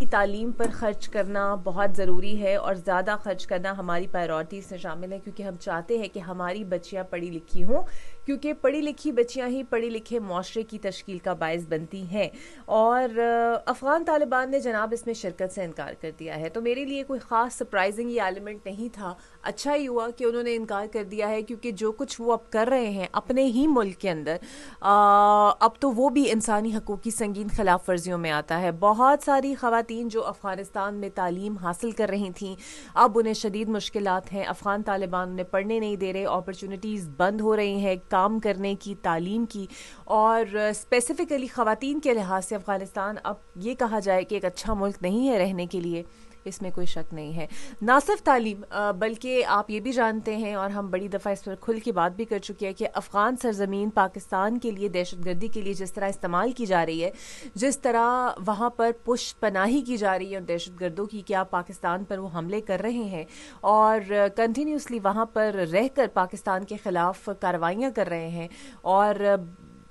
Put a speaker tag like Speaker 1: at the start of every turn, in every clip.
Speaker 1: तालीम पर ख़र्च करना बहुत ज़रूरी है और ज़्यादा ख़र्च करना हमारी प्रायोरिटीज़ में शामिल है, क्योंकि हम चाहते हैं कि हमारी बच्चियां पढ़ी लिखी हों, क्योंकि पढ़ी लिखी बच्चियां ही पढ़े लिखे माशरे की तश्कील का बायस बनती हैं। और अफ़गान तालिबान ने जनाब इसमें शिरकत से इनकार कर दिया है, तो मेरे लिए कोई ख़ास सरप्राइजिंग ये एलिमेंट नहीं था। अच्छा ही हुआ कि उन्होंने इनकार कर दिया है, क्योंकि जो कुछ वो अब कर रहे हैं अपने ही मुल्क के अंदर, अब तो वो भी इंसानी हकूक़ की संगीन खिलाफ वर्जियों में आता है। बहुत सारी ख़वातीन जो अफ़गानिस्तान में तालीम हासिल कर रही थीं, अब उन्हें शदीद मुश्किलात हैं। अफ़गान तालिबान उन्हें पढ़ने नहीं दे रहे, अपॉर्चुनिटीज़ बंद हो रही हैं काम करने की, तालीम की। और स्पेसिफ़िकली ख़वातीन के लिहाज से अफ़गानिस्तान अब ये कहा जाए कि एक अच्छा मुल्क नहीं है रहने के लिए, इसमें कोई शक नहीं है। ना सिर्फ तालीम, बल्कि आप ये भी जानते हैं और हम बड़ी दफ़ा इस पर खुल की बात भी कर चुके हैं कि अफ़गान सरजमीन पाकिस्तान के लिए दहशतगर्दी के लिए जिस तरह इस्तेमाल की जा रही है, जिस तरह वहाँ पर पुश पनाही की जा रही है दहशतगर्दों की, कि आप पाकिस्तान पर वो हमले कर रहे हैं और कंटिन्यूसली वहाँ पर रहकर पाकिस्तान के ख़िलाफ़ कार्रवाइयाँ कर रहे हैं। और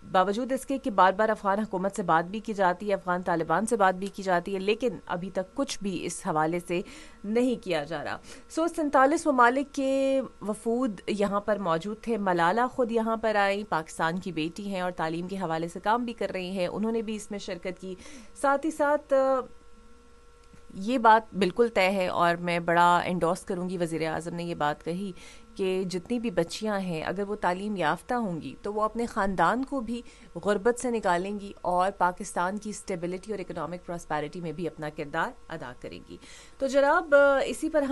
Speaker 1: बावजूद इसके कि बार बार अफ़गान हुकूमत से बात भी की जाती है, अफ़गान तालिबान से बात भी की जाती है, लेकिन अभी तक कुछ भी इस हवाले से नहीं किया जा रहा। 47 ममालिक के वफूद यहाँ पर मौजूद थे। मलाला ख़ुद यहाँ पर आई, पाकिस्तान की बेटी हैं और तालीम के हवाले से काम भी कर रही हैं, उन्होंने भी इसमें शिरकत की। साथ ही साथ ये बात बिल्कुल तय है और मैं बड़ा एंडोर्स करूँगी, वज़ीर आज़म ने ये बात कही कि जितनी भी बच्चियां हैं अगर वो तालीम याफ्ता होंगी तो वो अपने ख़ानदान को भी गुर्बत से निकालेंगी और पाकिस्तान की स्टेबिलिटी और इकोनॉमिक प्रॉस्पेरिटी में भी अपना किरदार अदा करेंगी। तो जनाब इसी पर